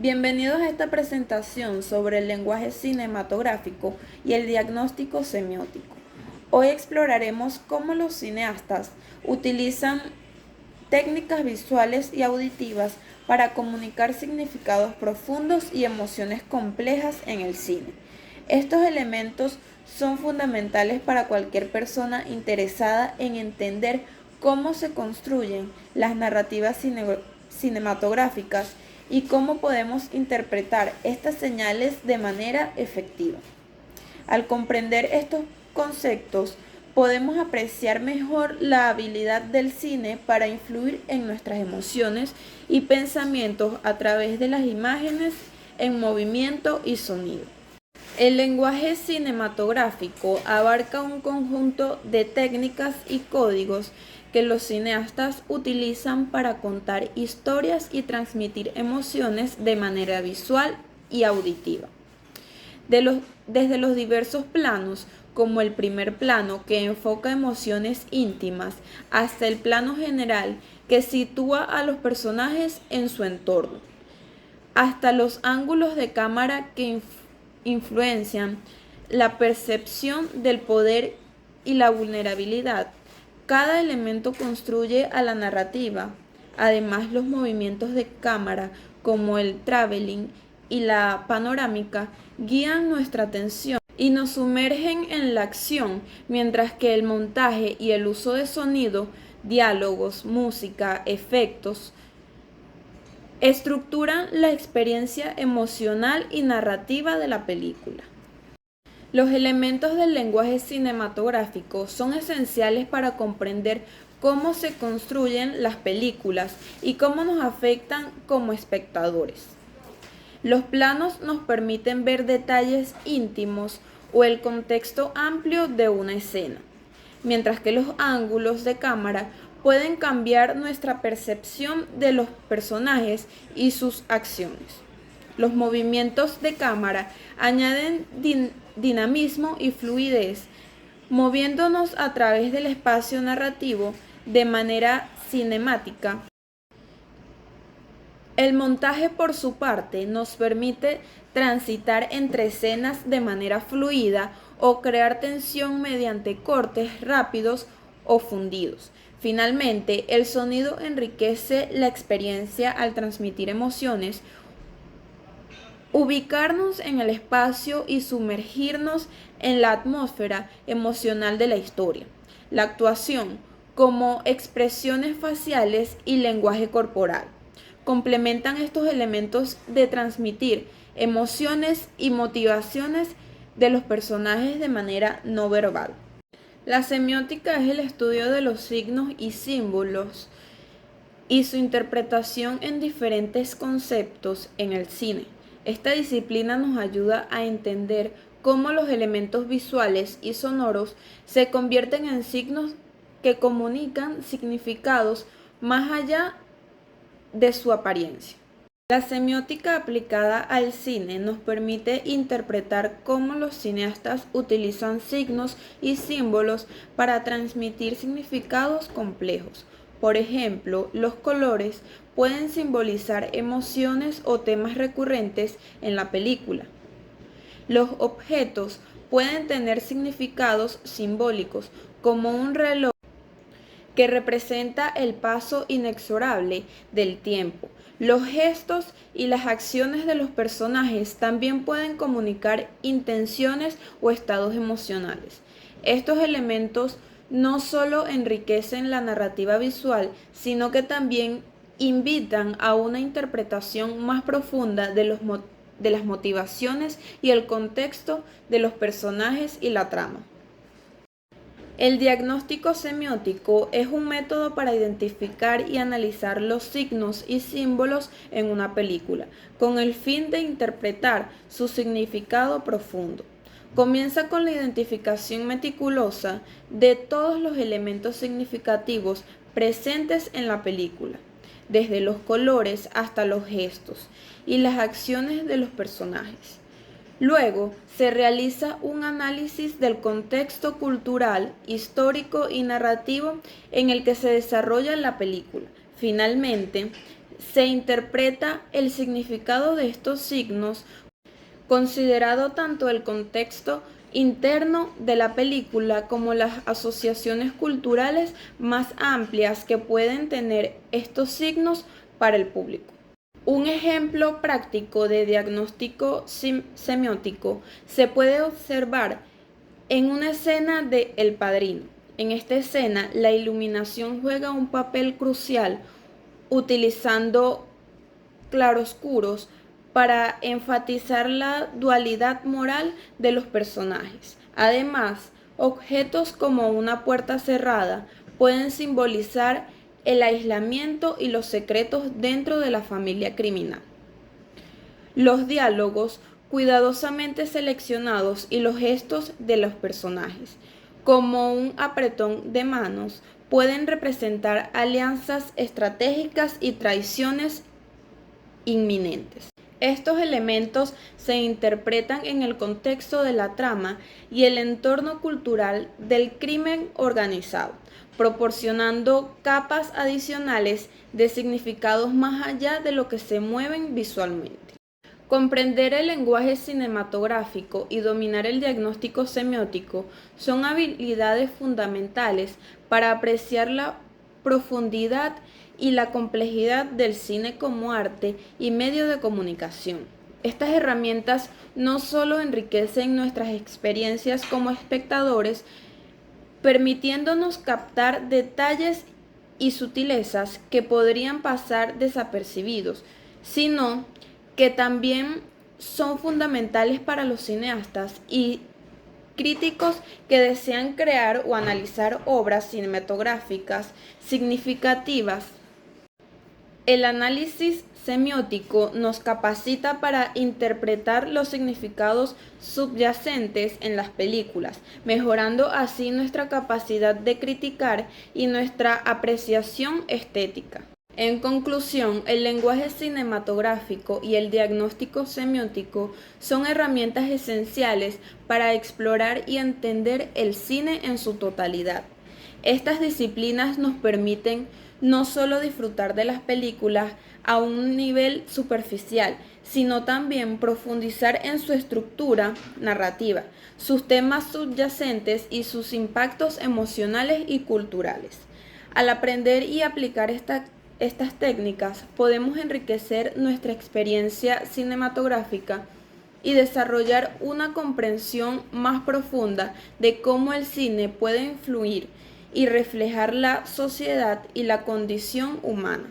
Bienvenidos a esta presentación sobre el lenguaje cinematográfico y el diagnóstico semiótico. Hoy exploraremos cómo los cineastas utilizan técnicas visuales y auditivas para comunicar significados profundos y emociones complejas en el cine. Estos elementos son fundamentales para cualquier persona interesada en entender cómo se construyen las narrativas cinematográficas y cómo podemos interpretar estas señales de manera efectiva. Al comprender estos conceptos, podemos apreciar mejor la habilidad del cine para influir en nuestras emociones y pensamientos a través de las imágenes en movimiento y sonido. El lenguaje cinematográfico abarca un conjunto de técnicas y códigos que los cineastas utilizan para contar historias y transmitir emociones de manera visual y auditiva. Desde los diversos planos, como el primer plano que enfoca emociones íntimas, hasta el plano general que sitúa a los personajes en su entorno, hasta los ángulos de cámara que influencian la percepción del poder y la vulnerabilidad. Cada elemento construye a la narrativa. Además, los movimientos de cámara, como el traveling y la panorámica, guían nuestra atención y nos sumergen en la acción, mientras que el montaje y el uso de sonido, diálogos, música, efectos, estructuran la experiencia emocional y narrativa de la película. Los elementos del lenguaje cinematográfico son esenciales para comprender cómo se construyen las películas y cómo nos afectan como espectadores. Los planos nos permiten ver detalles íntimos o el contexto amplio de una escena, mientras que los ángulos de cámara pueden cambiar nuestra percepción de los personajes y sus acciones. Los movimientos de cámara añaden dinamismo y fluidez, moviéndonos a través del espacio narrativo de manera cinemática. El montaje, por su parte, nos permite transitar entre escenas de manera fluida o crear tensión mediante cortes rápidos o fundidos. Finalmente, el sonido enriquece la experiencia al transmitir emociones, ubicarnos en el espacio y sumergirnos en la atmósfera emocional de la historia. La actuación, como expresiones faciales y lenguaje corporal, complementan estos elementos de transmitir emociones y motivaciones de los personajes de manera no verbal. La semiótica es el estudio de los signos y símbolos y su interpretación en diferentes conceptos en el cine. Esta disciplina nos ayuda a entender cómo los elementos visuales y sonoros se convierten en signos que comunican significados más allá de su apariencia. La semiótica aplicada al cine nos permite interpretar cómo los cineastas utilizan signos y símbolos para transmitir significados complejos. Por ejemplo, los colores pueden simbolizar emociones o temas recurrentes en la película. Los objetos pueden tener significados simbólicos, como un reloj que representa el paso inexorable del tiempo. Los gestos y las acciones de los personajes también pueden comunicar intenciones o estados emocionales. Estos elementos no solo enriquecen la narrativa visual, sino que también invitan a una interpretación más profunda de las motivaciones y el contexto de los personajes y la trama. El diagnóstico semiótico es un método para identificar y analizar los signos y símbolos en una película, con el fin de interpretar su significado profundo. Comienza con la identificación meticulosa de todos los elementos significativos presentes en la película, desde los colores hasta los gestos y las acciones de los personajes. Luego, se realiza un análisis del contexto cultural, histórico y narrativo en el que se desarrolla la película. Finalmente, se interpreta el significado de estos signos considerado tanto el contexto interno de la película como las asociaciones culturales más amplias que pueden tener estos signos para el público. Un ejemplo práctico de diagnóstico semiótico se puede observar en una escena de El Padrino. En esta escena, la iluminación juega un papel crucial utilizando claroscuros para enfatizar la dualidad moral de los personajes. Además, objetos como una puerta cerrada pueden simbolizar el aislamiento y los secretos dentro de la familia criminal. Los diálogos cuidadosamente seleccionados y los gestos de los personajes, como un apretón de manos, pueden representar alianzas estratégicas y traiciones inminentes. Estos elementos se interpretan en el contexto de la trama y el entorno cultural del crimen organizado, proporcionando capas adicionales de significados más allá de lo que se mueven visualmente. Comprender el lenguaje cinematográfico y dominar el diagnóstico semiótico son habilidades fundamentales para apreciar la profundidad y la complejidad del cine como arte y medio de comunicación. Estas herramientas no solo enriquecen nuestras experiencias como espectadores, permitiéndonos captar detalles y sutilezas que podrían pasar desapercibidos, sino que también son fundamentales para los cineastas y críticos que desean crear o analizar obras cinematográficas significativas. El análisis semiótico nos capacita para interpretar los significados subyacentes en las películas, mejorando así nuestra capacidad de criticar y nuestra apreciación estética. En conclusión, el lenguaje cinematográfico y el diagnóstico semiótico son herramientas esenciales para explorar y entender el cine en su totalidad. Estas disciplinas nos permiten no solo disfrutar de las películas a un nivel superficial, sino también profundizar en su estructura narrativa, sus temas subyacentes y sus impactos emocionales y culturales. Al aprender y aplicar estas técnicas, podemos enriquecer nuestra experiencia cinematográfica y desarrollar una comprensión más profunda de cómo el cine puede influir y reflejar la sociedad y la condición humana.